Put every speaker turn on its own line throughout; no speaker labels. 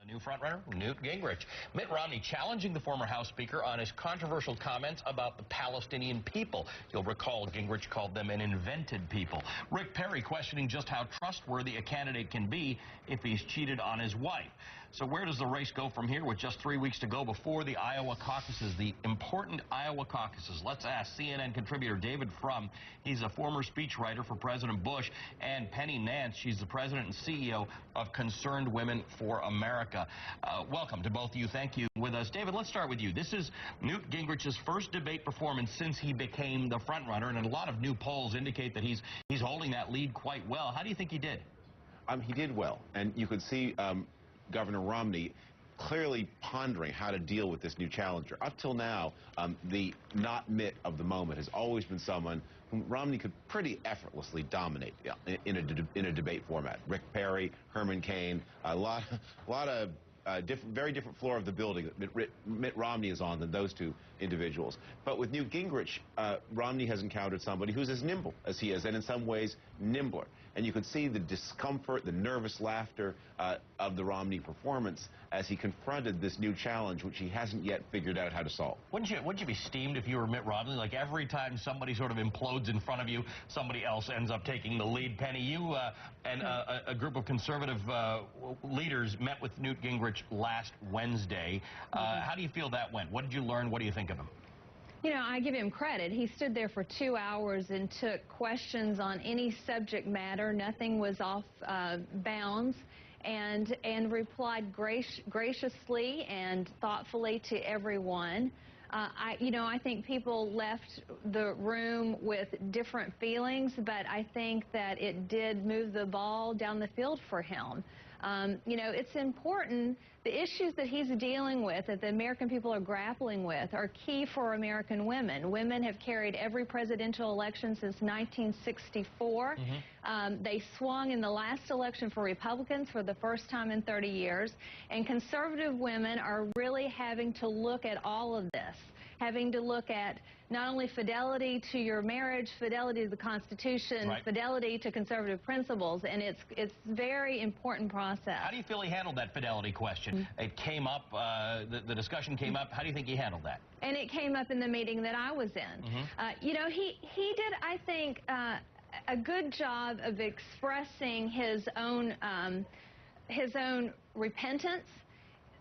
New frontrunner, Newt Gingrich. Mitt Romney challenging the former House Speaker on his controversial comments about the Palestinian people. You'll recall Gingrich called them an invented people. Rick Perry questioning just how trustworthy a candidate can be if he's cheated on his wife. So where does the race go from here with just 3 weeks to go before the Iowa caucuses, the important Iowa caucuses? Let's ask CNN contributor David Frum. He's a former speechwriter for President Bush, and Penny Nance. She's the president and CEO of Concerned Women for America. Welcome to both of you. Thank you with us. David, let's start with you. This is Newt Gingrich's first debate performance since he became the frontrunner, and a lot of new polls indicate that he's holding that lead quite well. How do you think he did?
He did well, and you could see Governor Romney clearly pondering how to deal with this new challenger. Up till now, the not Mitt of the moment has always been someone whom Romney could pretty effortlessly dominate in a debate format. Rick Perry, Herman Cain, a lot of very different floor of the building that Mitt Romney is on than those two individuals. But with Newt Gingrich, Romney has encountered somebody who's as nimble as he is, and in some ways nimbler. And you could see the discomfort, the nervous laughter of the Romney performance as he confronted this new challenge, which he hasn't yet figured out how to solve.
Wouldn't you be steamed if you were Mitt Romney? Like every time somebody sort of implodes in front of you, somebody else ends up taking the lead. Penny, you and a group of conservative leaders met with Newt Gingrich last Wednesday. How do you feel that went? What did you learn? What do you think of him?
You know, I give him credit. He stood there for 2 hours and took questions on any subject matter. Nothing was off bounds, and replied graciously and thoughtfully to everyone. I think people left the room with different feelings, but I think that it did move the ball down the field for him. It's important. The issues that he's dealing with, that the American people are grappling with, are key for American women. Women have carried every presidential election since 1964. They swung in the last election for Republicans for the first time in 30 years. And conservative women are really having to look at all of this, having to look at not only fidelity to your marriage, fidelity to the Constitution,
right,
fidelity to conservative principles, and it's a very important process. How
do you feel he handled that fidelity question? It came up, the discussion came up. How do you think he handled that? And it came up in the meeting that I was in. He did, I think, a good job of expressing his own repentance.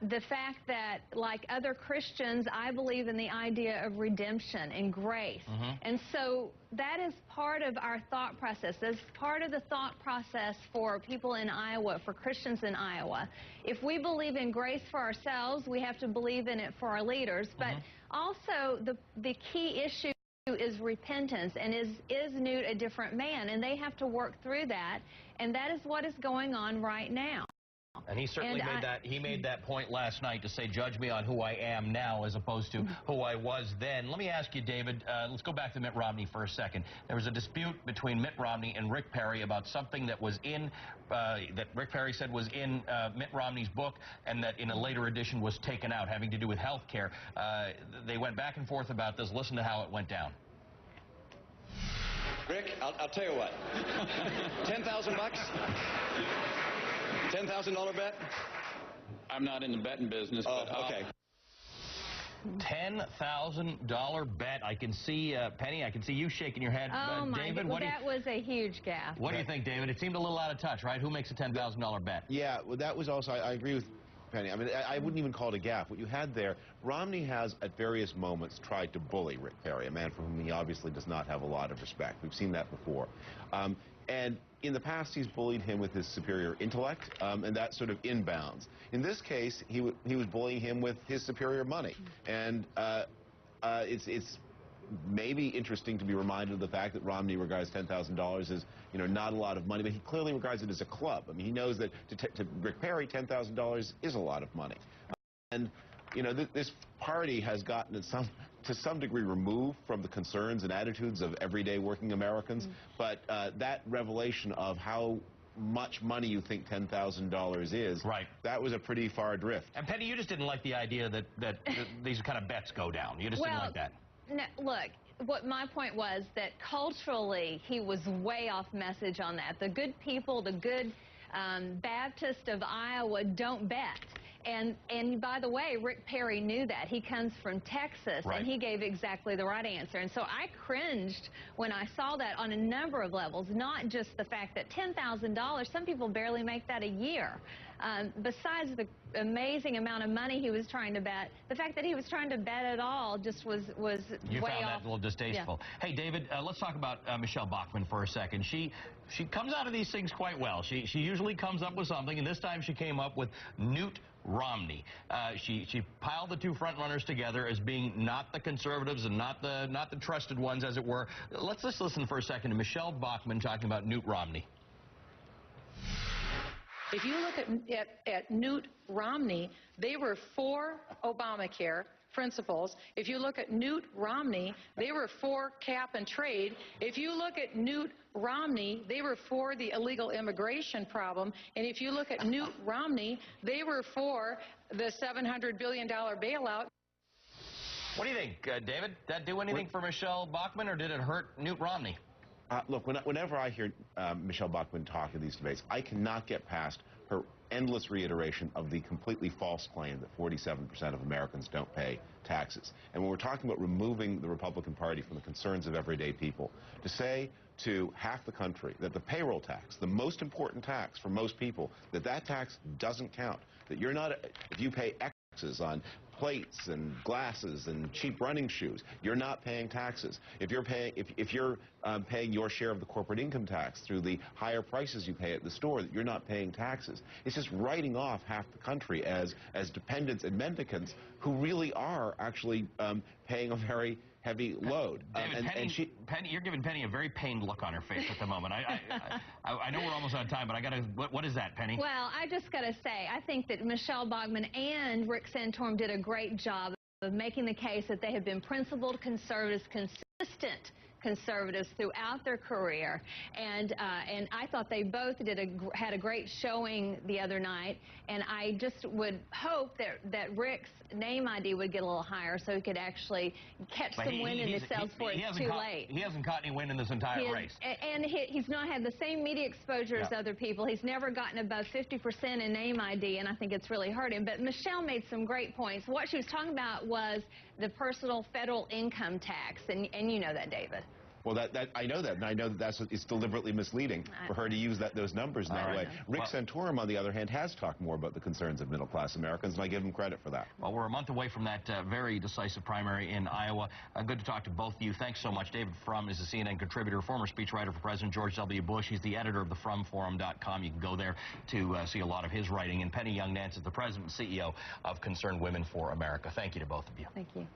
The fact that, like other Christians, I believe in the idea of redemption and grace. And so that is part of our thought process. That's part of the thought process for people in Iowa, for Christians in Iowa. If we believe in grace for ourselves, we have to believe in it for our leaders. But also, the key issue is repentance, and is Newt a different man? And they have to work through that, and that is what is going on right now. And he certainly made that point last night to say, judge me on who I am now as opposed to who I was then. Let me ask you, David, let's go back to Mitt Romney for a second. There was a dispute between Mitt Romney and Rick Perry about something that was in, that Rick Perry said was in Mitt Romney's book, and that in a later edition was taken out, having to do with health care. They went back and forth about this. Listen to how it went down.
Rick, I'll tell you what. 10,000 bucks? $10,000 bet?
I'm not in the betting business.
Oh, okay.
$10,000 bet. I can see, Penny, I can see you shaking your head.
Oh, my
David,
God. That was a huge gaffe.
What do you think, David? It seemed a little out of touch, right? Who makes a $10,000 bet?
Yeah, well, that was also, I agree with Penny. I mean, I wouldn't even call it a gaffe. What you had there, Romney has at various moments tried to bully Rick Perry, a man for whom he obviously does not have a lot of respect. We've seen that before. And in the past, he's bullied him with his superior intellect, and that's sort of inbounds. In this case, he was bullying him with his superior money. And it's maybe interesting to be reminded of the fact that Romney regards $10,000 as, not a lot of money, but he clearly regards it as a club. I mean, he knows that to Rick Perry, $10,000 is a lot of money. And, this party has gotten to some degree removed from the concerns and attitudes of everyday working Americans, but that revelation of how much money you think $10,000 is,
right,
that was a pretty far adrift.
And Penny, you just didn't like the idea that these kind of bets go down. You just didn't like that.
No, look, what my point was that culturally he was way off message on that. The good people, the good Baptist of Iowa don't bet.
And by the way, Rick Perry knew that. He comes from Texas,
right.
and he gave exactly the right answer. And so I cringed when I saw that on a number of levels, not just the fact that $10,000, some people barely make that a year. Besides the amazing amount of money he was trying to bet, the fact that he was trying to bet at all just was
you
way
found that
off.
a little distasteful. Yeah. Hey, David, let's talk about Michelle Bachmann for a second. She comes out of these things quite well. She usually comes up with something, and this time she came up with Newt Romney. She piled the two front runners together as being not the conservatives and not the trusted ones, as it were. Let's just listen for a second to Michelle Bachmann talking about Newt Romney.
If you look at Newt Romney, they were for Obamacare principles. If you look at Newt Romney, they were for cap and trade. If you look at Newt Romney, they were for the illegal immigration problem. And if you look at Newt Romney, they were for the $700 billion bailout.
What do you think, David? Did that do anything for Michelle Bachmann, or did it hurt Newt Romney?
Look, whenever I hear Michelle Bachmann talk in these debates, I cannot get past her endless reiteration of the completely false claim that 47% of Americans don't pay taxes. And when we're talking about removing the Republican Party from the concerns of everyday people, to say to half the country that the payroll tax, the most important tax for most people, that tax doesn't count, that you're not, if you pay taxes on plates and glasses and cheap running shoes, you're not paying taxes. If you're paying paying your share of the corporate income tax through the higher prices you pay at the store, that you're not paying taxes. It's just writing off half the country as dependents and mendicants who really are actually paying a very heavy load.
David, Penny, you're giving Penny a very pained look on her face at the moment. I know we're almost out of time, but I got to. What is that, Penny?
Well, I just got to say, I think that Michelle Bachmann and Rick Santorum did a great job of making the case that they have been principled conservatives, consistent conservatives throughout their career, and I thought they both had a great showing the other night, and I just would hope that Rick's name ID would get a little higher so he could actually catch some wind in his sails before it's too late.
He hasn't caught any wind in this entire race.
And he's not had the same media exposure as other people. He's never gotten above 50% in name ID, and I think it's really hurt him. But Michelle made some great points. What she was talking about was the personal federal income tax, and you know that, David.
Well, I know that, and I know that it's deliberately misleading for her to use those numbers in that way. Rick Santorum, on the other hand, has talked more about the concerns of middle-class Americans, and I give him credit for that.
Well, we're a month away from that very decisive primary in Iowa. Good to talk to both of you. Thanks so much. David Frum is a CNN contributor, former speechwriter for President George W. Bush. He's the editor of the FrumForum.com. You can go there to see a lot of his writing. And Penny Young Nance is the president and CEO of Concerned Women for America. Thank you to both of you.
Thank you.